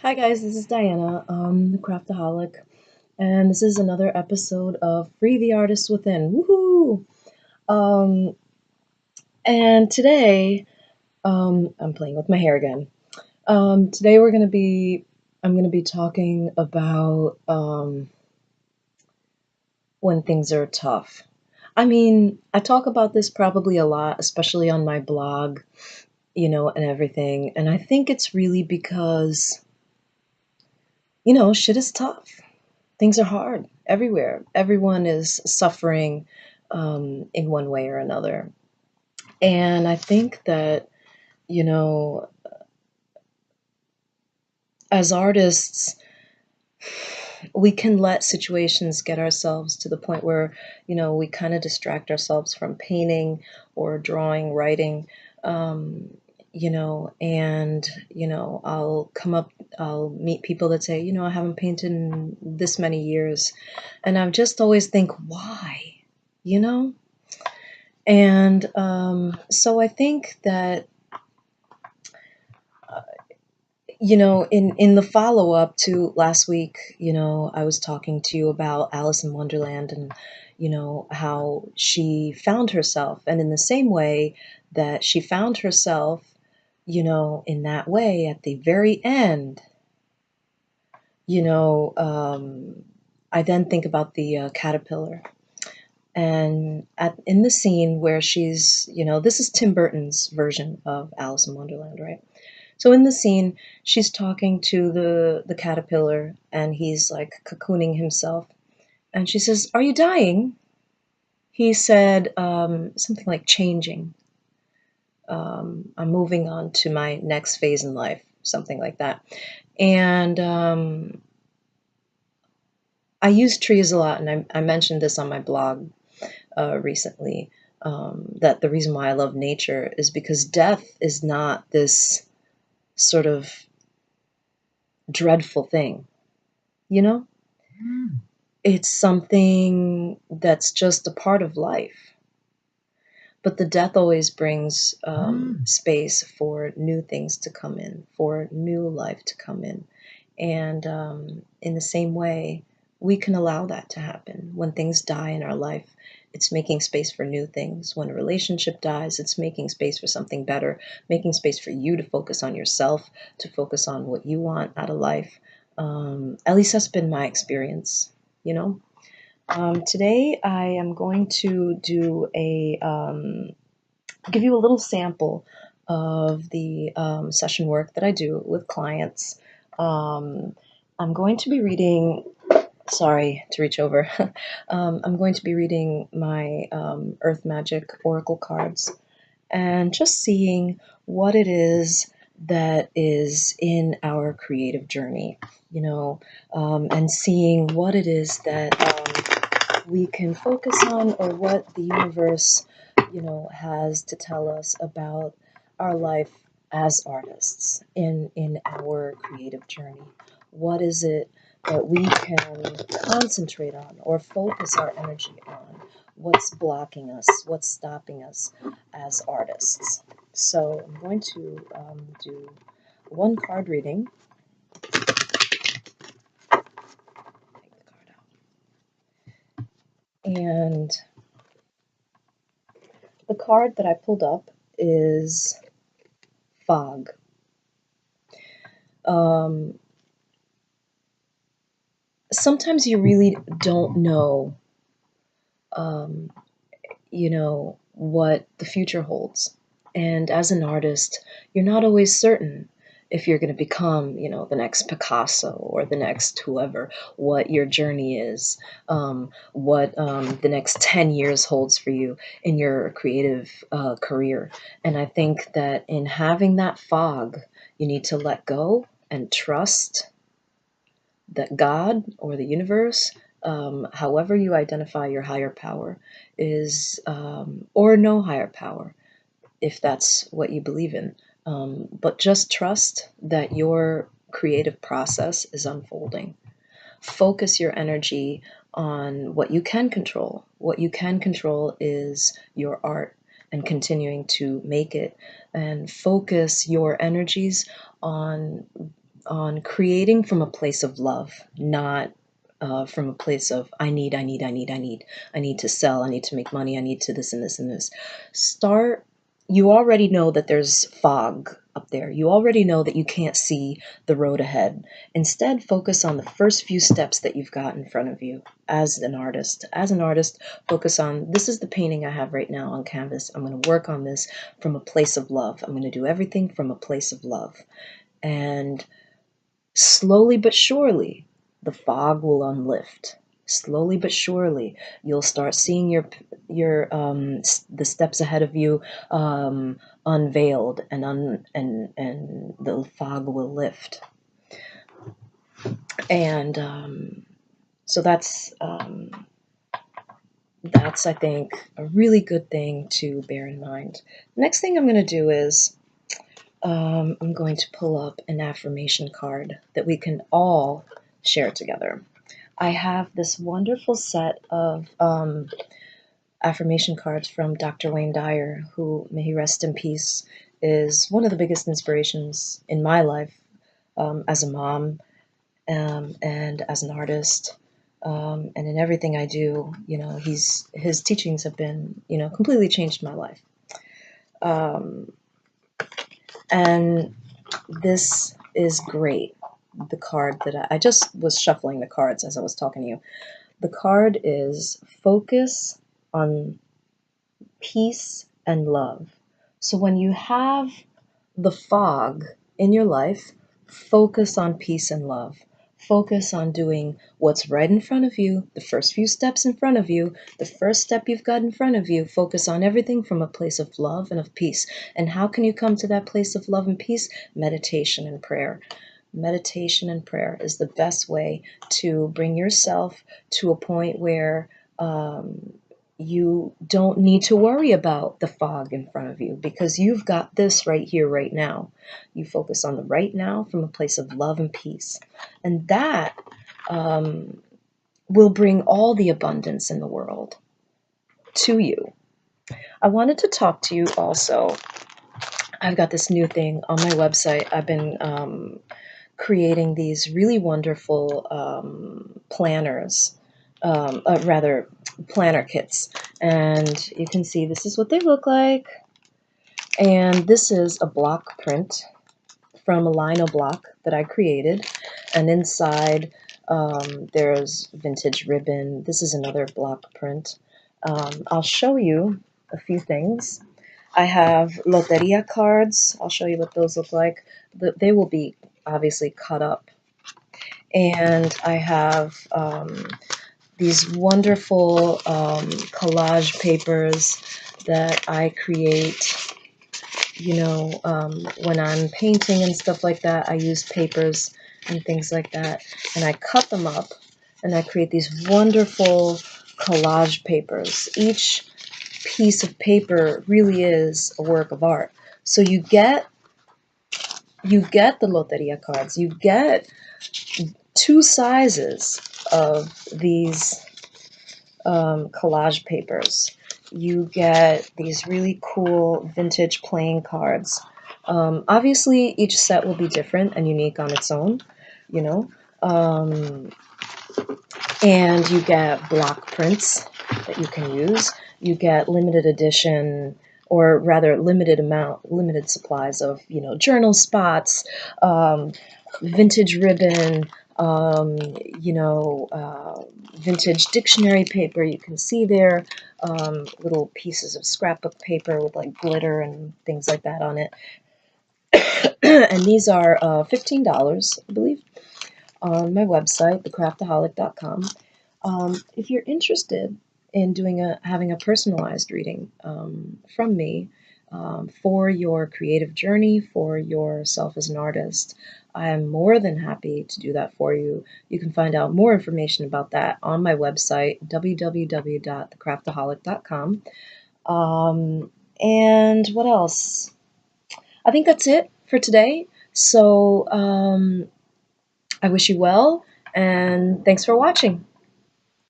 Hi guys, this is Diana, the Craftaholic, and this is another episode of Free the Artist Within. Woohoo! Um, and today, I'm playing with my hair again. Today I'm gonna be talking about when things are tough. I mean, I talk about this probably a lot, especially on my blog, and everything. And I think it's really because, shit is tough. Things are hard everywhere. Everyone is suffering in one way or another. And I think that, you know, as artists, we can let situations get ourselves to the point where, we kind of distract ourselves from painting or drawing, writing. Um, I'll meet people that say, I haven't painted in this many years. And I just always think, why? You know? And so I think that, in the follow up to last week, I was talking to you about Alice in Wonderland and, how she found herself. And in the same way that she found herself, in that way at the very end, you know, um, I then think about the caterpillar. And in the scene where this is Tim Burton's version of Alice in Wonderland, right? So in the scene, she's talking to the caterpillar, and he's like cocooning himself. And she says, "Are you dying?" He said something like changing. I'm moving on to my next phase in life, something like that. And I use trees a lot, and I mentioned this on my blog recently. That the reason why I love nature is because death is not this sort of dreadful thing, you know? It's something that's just a part of life. But the death always brings space for new things to come in, for new life to come in. And in the same way, we can allow that to happen. When things die in our life, it's making space for new things. When a relationship dies, it's making space for something better, making space for you to focus on yourself, to focus on what you want out of life. At least that's been my experience, you know? Today, I am going to give you a little sample of the session work that I do with clients. Um, I'm going to be reading, sorry to reach over, I'm going to be reading my Earth Magic Oracle cards and just seeing what it is that is in our creative journey, and seeing what it is that we can focus on, or what the universe, has to tell us about our life as artists in our creative journey. What is it that we can concentrate on or focus our energy on? What's blocking us? What's stopping us as artists? So I'm going to do one card reading. Take the card out. And the card that I pulled up is fog. Um, Sometimes you really don't know, um, what the future holds. And as an artist, you're not always certain if you're going to become, the next Picasso or the next whoever, what your journey is, what the next 10 years holds for you in your creative career. And I think that in having that fog, you need to let go and trust that God or the universe, however you identify your higher power, is, or no higher power, if that's what you believe in. But just trust that your creative process is unfolding. Focus your energy on what you can control. What you can control is your art and continuing to make it, and focus your energies on on creating from a place of love, not from a place of I need, I need, I need, I need, I need to sell, I need to make money, I need to this and this and this. Start. You already know that there's fog up there. You already know that you can't see the road ahead. Instead, focus on the first few steps that you've got in front of you as an artist. As an artist, focus on this is the painting I have right now on canvas. I'm going to work on this from a place of love. I'm going to do everything from a place of love. And slowly but surely, the fog will unlift. Slowly but surely, you'll start seeing the steps ahead of you unveiled, and the fog will lift. And so that's I think a really good thing to bear in mind. Next thing I'm going to do is I'm going to pull up an affirmation card that we can all share together. I have this wonderful set of affirmation cards from Dr. Wayne Dyer, who, may he rest in peace, is one of the biggest inspirations in my life as a mom and as an artist. And in everything I do, his teachings have been, completely changed my life. And this is great. The card that I just was shuffling the cards as I was talking to you. The card is focus on peace and love. So when you have the fog in your life, focus on peace and love. Focus on doing what's right in front of you, the first few steps in front of you, the first step you've got in front of you. Focus on everything from a place of love and of peace. And how can you come to that place of love and peace? Meditation and prayer. Meditation and prayer is the best way to bring yourself to a point where you don't need to worry about the fog in front of you, because you've got this right here, right now. You focus on the right now from a place of love and peace. And that will bring all the abundance in the world to you. I wanted to talk to you also. I've got this new thing on my website. I've been creating these really wonderful planners, rather planner kits. And you can see this is what they look like. And this is a block print from a lino block that I created. And inside there's vintage ribbon. This is another block print. I'll show you a few things. I have loteria cards. I'll show you what those look like. They will be obviously cut up. And I have these wonderful collage papers that I create. When I'm painting and stuff like that, I use papers and things like that. And I cut them up and I create these wonderful collage papers. Each piece of paper really is a work of art. So you get the loteria cards. You get two sizes of these collage papers. You get these really cool vintage playing cards. Obviously, each set will be different and unique on its own, and you get block prints that you can use. You get limited edition, or rather limited supplies of, journal spots, vintage ribbon, vintage dictionary paper. You can see there little pieces of scrapbook paper with like glitter and things like that on it. And these are $15, I believe, on my website, thecraftaholic.com. If you're interested in having a personalized reading from me for your creative journey, for yourself as an artist, I am more than happy to do that for you. You can find out more information about that on my website, www.thecraftaholic.com. And what else? I think that's it for today. So I wish you well, and thanks for watching.